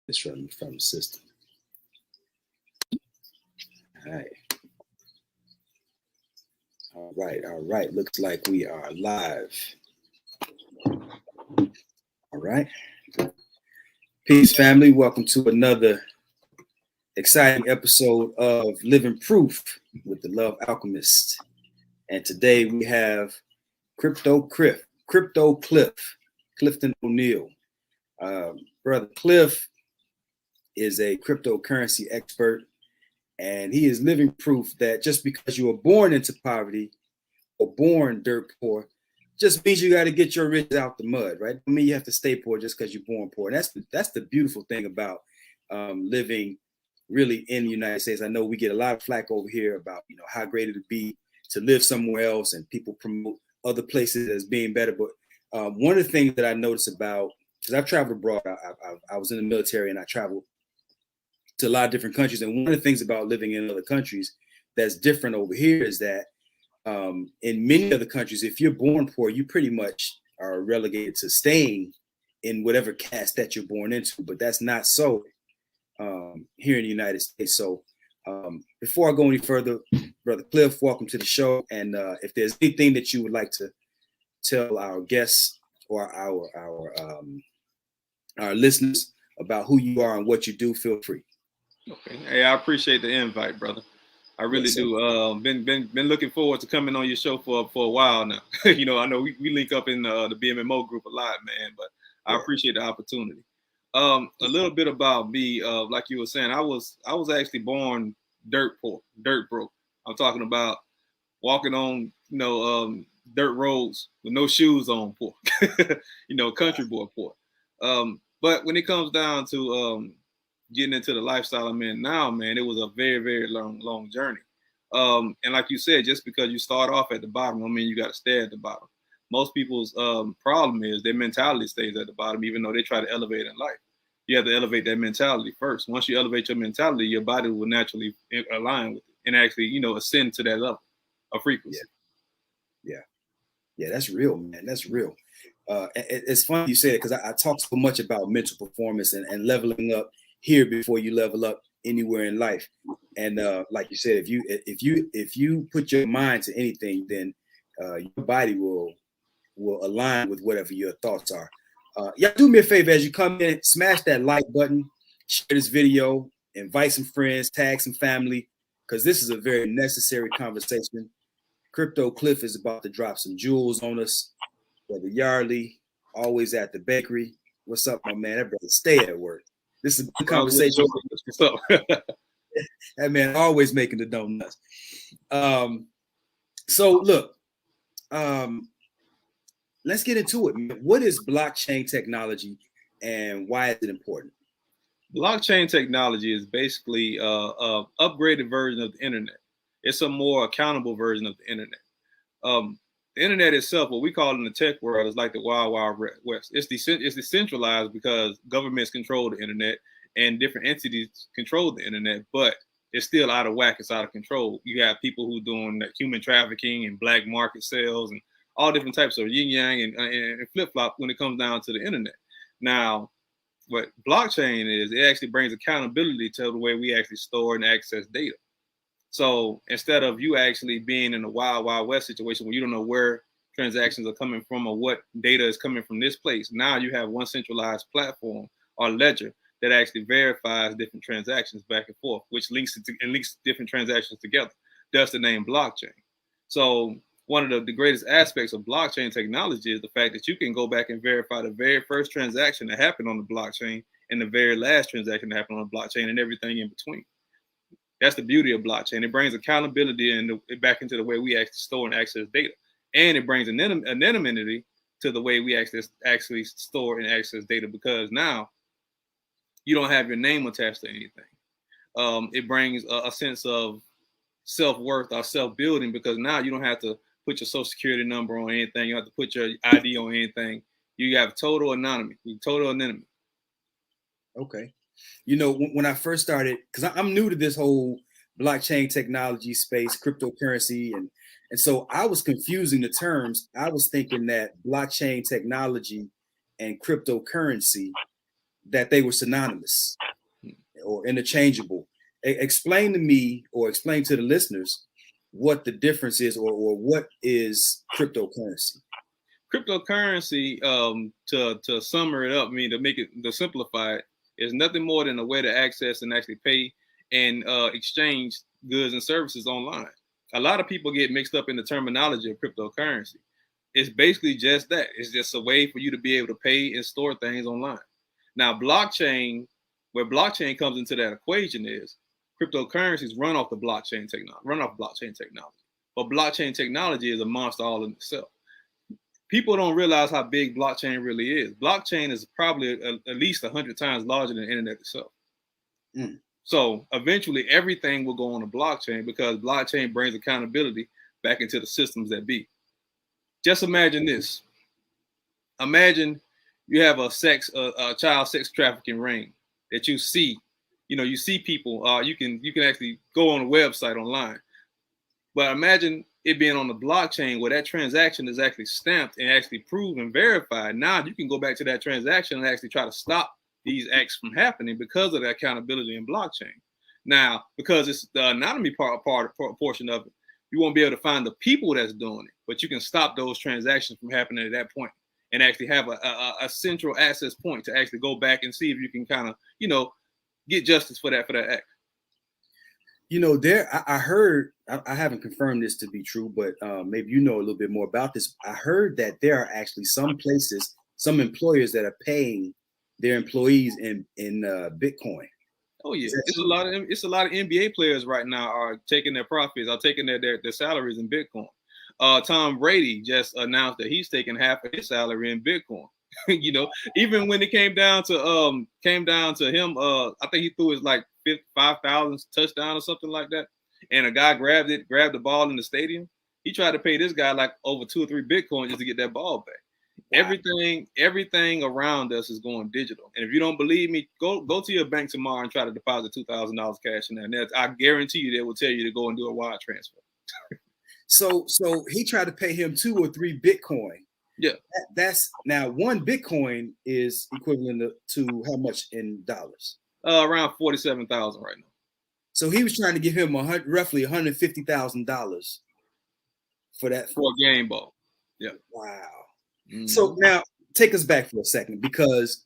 It's from the system. All right. All right. All right. Looks like we are live. All right. Peace, family. Welcome to another exciting episode of Living Proof with the Love Alchemist. And today we have Crypto Cliff, Clifton O'Neill. Brother Cliff is a cryptocurrency expert, and he is living proof that just because you were born into poverty or born dirt poor, just means you got to get your riches out the mud, right? I mean, you have to stay poor just because you're born poor. And that's the beautiful thing about living really in the United States. I know we get a lot of flack over here about, how great it would be to live somewhere else, and people promote other places as being better. But one of the things that I noticed about, because I've traveled abroad, I was in the military and I traveled to a lot of different countries. And one of the things about living in other countries that's different over here is that in many other countries, if you're born poor, you pretty much are relegated to staying in whatever caste that you're born into. But that's not so here in the United States. So before I go any further, Brother Cliff, welcome to the show. And if there's anything that you would like to tell our guests or our listeners about who you are and what you do, feel free. Okay. Hey, I appreciate the invite, brother. I really do. Been looking forward to coming on your show for a while now. I know we link up in the BMMO group a lot, man. But I appreciate the opportunity. A little bit about me, like you were saying, I was actually born dirt poor, dirt broke. I'm talking about walking on dirt roads with no shoes on, poor. Country boy poor. But when it comes down to getting into the lifestyle I'm in now, man, it was a very, very long journey. And like you said, just because you start off at the bottom, I mean, you got to stay at the bottom. Most people's problem is their mentality stays at the bottom, even though they try to elevate in life. You have to elevate that mentality first. Once you elevate your mentality, your body will naturally align with it and actually, ascend to that level of frequency. Yeah, that's real, man. That's real. It's funny you say it because I talk so much about mental performance and leveling up here before you level up anywhere in life. And like you said, if you put your mind to anything, then your body will align with whatever your thoughts are. Y'all do me a favor as you come in, smash that like button, share this video, invite some friends, tag some family, because this is a very necessary conversation. Crypto Cliff is about to drop some jewels on us. Brother Yardley, always at the bakery. What's up, my man? That brother stay at work. This is a good conversation. What's up? That man always making the donuts. So look, let's get into it. What is blockchain technology and why is it important? Blockchain technology is basically an upgraded version of the internet. It's a more accountable version of the internet. The internet itself, what we call in the tech world, is like the wild, wild west. It's decentralized because governments control the internet and different entities control the internet, but it's still out of whack. It's out of control. You have people who doing human trafficking and black market sales and all different types of yin yang and flip flop when it comes down to the internet. Now, what blockchain is, it actually brings accountability to the way we actually store and access data. So instead of you actually being in a wild, wild west situation where you don't know where transactions are coming from or what data is coming from this place, now you have one centralized platform or ledger that actually verifies different transactions back and forth, which links different transactions together. That's the name blockchain. So one of the greatest aspects of blockchain technology is the fact that you can go back and verify the very first transaction that happened on the blockchain and the very last transaction that happened on the blockchain and everything in between. That's the beauty of blockchain. It brings accountability and back into the way we actually store and access data. And it brings anonymity to the way we actually store and access data, because now you don't have your name attached to anything. It brings a sense of self-worth or self-building, because now you don't have to put your social security number on anything. You don't have to put your ID on anything. You have total anonymity, total anonymity. Okay. When I first started, because I'm new to this whole blockchain technology space, cryptocurrency, and so I was confusing the terms. I was thinking that blockchain technology and cryptocurrency that they were synonymous or interchangeable. Explain to me, or explain to the listeners, what the difference is, or what is cryptocurrency. Cryptocurrency, to sum it up, I mean, to simplify it, is nothing more than a way to access and actually pay and exchange goods and services online. A lot of people get mixed up in the terminology of cryptocurrency. It's basically just that. It's just a way for you to be able to pay and store things online. Now, blockchain, where blockchain comes into that equation, is cryptocurrencies run off blockchain technology. But blockchain technology is a monster all in itself. People don't realize how big blockchain really is. Blockchain is probably at least 100 times larger than the internet itself. So eventually everything will go on a blockchain, because blockchain brings accountability back into the systems that be. Just imagine this. Imagine you have a child sex trafficking ring that you see. You know, you see people, you can actually go on a website online. But imagine it being on the blockchain where that transaction is actually stamped and actually proved and verified. Now you can go back to that transaction and actually try to stop these acts from happening because of the accountability in blockchain. Now, because it's the anonymity portion of it, you won't be able to find the people that's doing it, but you can stop those transactions from happening at that point and actually have a central access point to actually go back and see if you can kind of, get justice for that act. I heard, I haven't confirmed this to be true, but maybe you know a little bit more about this. I heard that there are actually some places, some employers that are paying their employees in Bitcoin. Oh yeah, it's a lot of NBA players right now are taking their profits, are taking their salaries in Bitcoin. Tom Brady just announced that he's taking half of his salary in Bitcoin. Even when it came down to him, I think he threw his like 5,000th touchdown or something like that, and a guy grabbed the ball in the stadium. He tried to pay this guy like over 2 or 3 Bitcoin just to get that ball back. Wow. Everything around us is going digital, and if you don't believe me, go to your bank tomorrow and try to deposit $2,000 cash in there. And I guarantee you they will tell you to go and do a wire transfer. So he tried to pay him 2 or 3 Bitcoin. Yeah, that's now 1 Bitcoin is equivalent to how much in dollars? Around 47,000 right now. So he was trying to give him roughly $150,000 for a game ball. Yeah. Wow. Mm-hmm. So now take us back for a second, because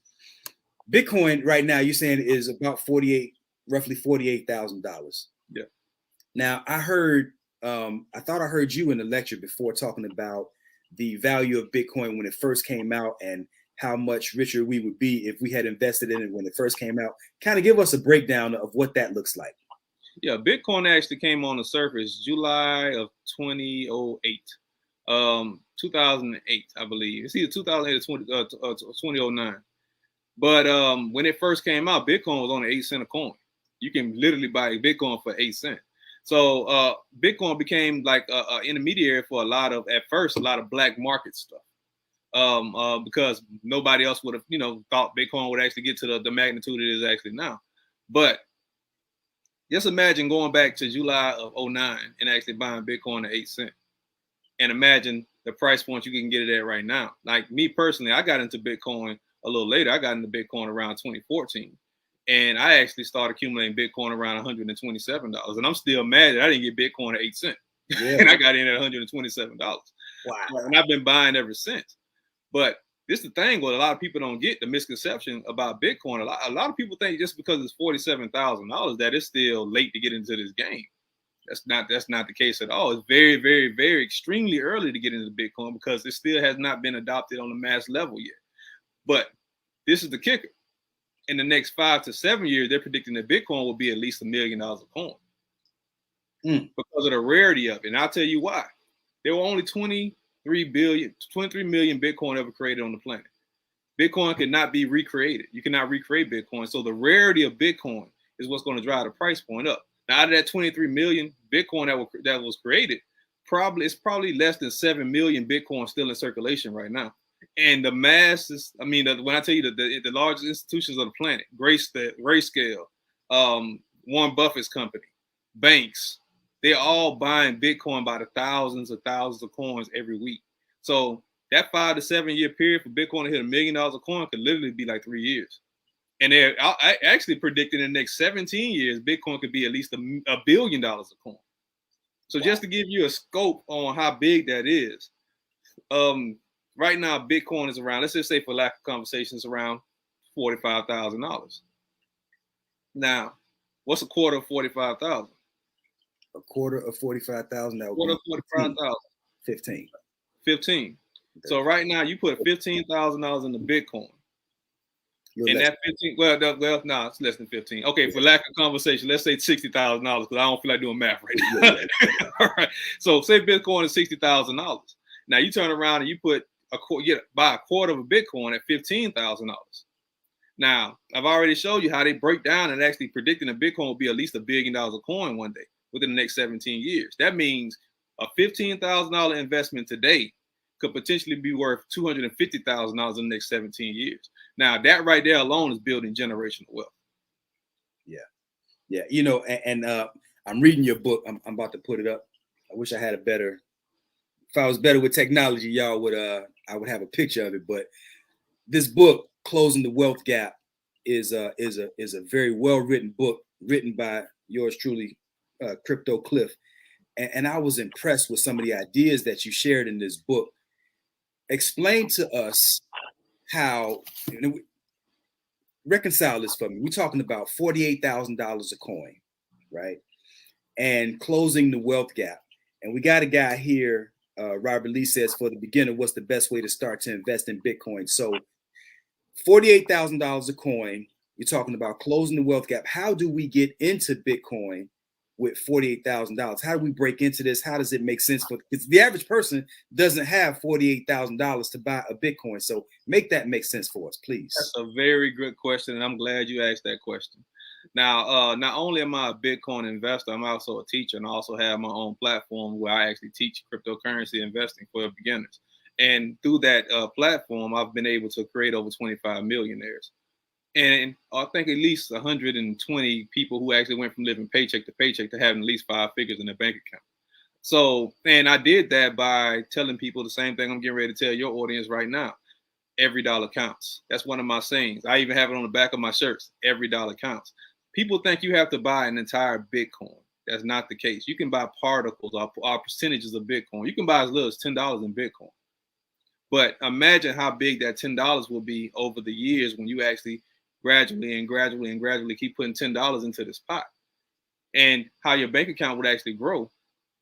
Bitcoin right now you're saying is about roughly $48,000. Yeah. Now I heard, I thought I heard you in the lecture before talking about the value of Bitcoin when it first came out and how much richer we would be if we had invested in it when it first came out. Kind of give us a breakdown of what that looks like. Yeah, Bitcoin actually came on the surface July of 2008. 2008, I believe. It's either 2008 or 2009. But when it first came out, Bitcoin was only 8 cents a coin. You can literally buy Bitcoin for 8 cents. So Bitcoin became like an intermediary for at first a lot of black market stuff. Because nobody else would have, thought Bitcoin would actually get to the magnitude it is actually now. But just imagine going back to July of 2009 and actually buying Bitcoin at 8 cents. And imagine the price point you can get it at right now. Like me personally, I got into Bitcoin a little later. I got into Bitcoin around 2014. And I actually started accumulating Bitcoin around $127. And I'm still mad that I didn't get Bitcoin at 8 cents. Yeah. And I got in at $127. Wow. And I've been buying ever since. But this is the thing, what a lot of people don't get, the misconception about Bitcoin. A lot of people think just because it's $47,000 that it's still late to get into this game. That's not the case at all. It's very, very, very extremely early to get into Bitcoin because it still has not been adopted on a mass level yet. But this is the kicker. In the next 5 to 7 years, they're predicting that Bitcoin will be at least $1 million a coin because of the rarity of it. And I'll tell you why. There were only 23 million Bitcoin ever created on the planet. Bitcoin cannot be recreated. You cannot recreate Bitcoin. So the rarity of Bitcoin is what's going to drive the price point up. Now, out of that 23 million Bitcoin that was created, it's probably less than 7 million Bitcoin still in circulation right now. And the masses, when I tell you the largest institutions of the planet, Grayscale, Warren Buffett's company, banks, they're all buying Bitcoin by the thousands of coins every week. So that 5 to 7 year period for Bitcoin to hit $1 million a coin could literally be like 3 years. And they're actually predicting in the next 17 years, Bitcoin could be at least $1 billion a coin. So just to give you a scope on how big that is, right now Bitcoin is around, let's just say for lack of conversation, it's around $45,000. Now, what's a quarter of 45,000? A quarter of 45,000. That would Quarter be of 45,000. 15. 15. So right now you put $15,000 into Bitcoin. And that 15, well, no, it's less than 15. Okay, for lack of conversation, let's say $60,000 because I don't feel like doing math right now. All right. So say Bitcoin is $60,000. Now you turn around and you put buy a quarter of a Bitcoin at $15,000. Now I've already showed you how they break down and actually predicting a Bitcoin will be at least $1 billion a coin one day within the next 17 years. That means a $15,000 investment today could potentially be worth $250,000 in the next 17 years. Now, that right there alone is building generational wealth. Yeah. Yeah. You know, and I'm reading your book. I'm about to put it up. I wish I had if I was better with technology, y'all would, I would have a picture of it. But this book, Closing the Wealth Gap, is a very well-written book written by yours truly, Crypto Cliff. And I was impressed with some of the ideas that you shared in this book. Explain to us how, reconcile this for me. We're talking about $48,000 a coin, right? And closing the wealth gap. And we got a guy here, Robert Lee says, for the beginner, what's the best way to start to invest in Bitcoin? So $48,000 a coin, you're talking about closing the wealth gap. How do we get into Bitcoin with $48,000? How do we break into this? How does it make sense for, because the average person doesn't have $48,000 to buy a Bitcoin. So make that make sense for us, please. That's a very good question, and I'm glad you asked that question. Now, not only am I a Bitcoin investor, I'm also a teacher, and I also have my own platform where I actually teach cryptocurrency investing for beginners. And through that platform, I've been able to create over 25 millionaires. And I think at least 120 people who actually went from living paycheck to paycheck to having at least 5 figures in their bank account. So, and I did that by telling people the same thing I'm getting ready to tell your audience right now. Every dollar counts. That's one of my sayings. I even have it on the back of my shirts. Every dollar counts. People think you have to buy an entire Bitcoin. That's not the case. You can buy particles or percentages of Bitcoin. You can buy as little as $10 in Bitcoin. But imagine how big that $10 will be over the years when you actually gradually keep putting $10 into this pot, and how your bank account would actually grow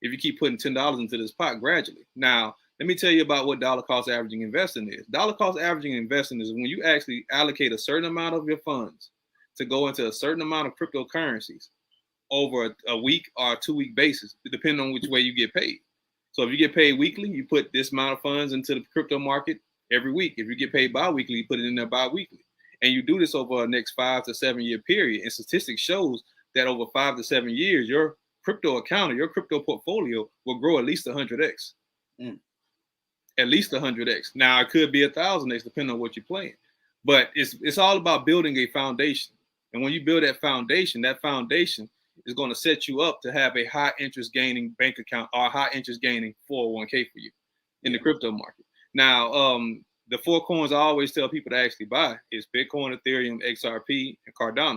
if you keep putting $10 into this pot gradually. Now, let me tell you about what dollar cost averaging investing is. Dollar cost averaging investing is when you actually allocate a certain amount of your funds to go into a certain amount of cryptocurrencies over a week or a 2-week basis, depending on which way you get paid. So if you get paid weekly, you put this amount of funds into the crypto market every week. If you get paid bi-weekly, you put it in there bi-weekly. And you do this over a next 5 to 7 year period. And statistics shows that over 5 to 7 years, your crypto account or your crypto portfolio will grow at least 100x. At least 100x. Now it could be 1,000x depending on what you're playing. But it's all about building a foundation. And when you build that foundation is going to set you up to have a high interest gaining bank account or a high interest gaining 401k for you in the crypto market. Now, the 4 coins I always tell people to actually buy is Bitcoin, Ethereum, XRP, and Cardano.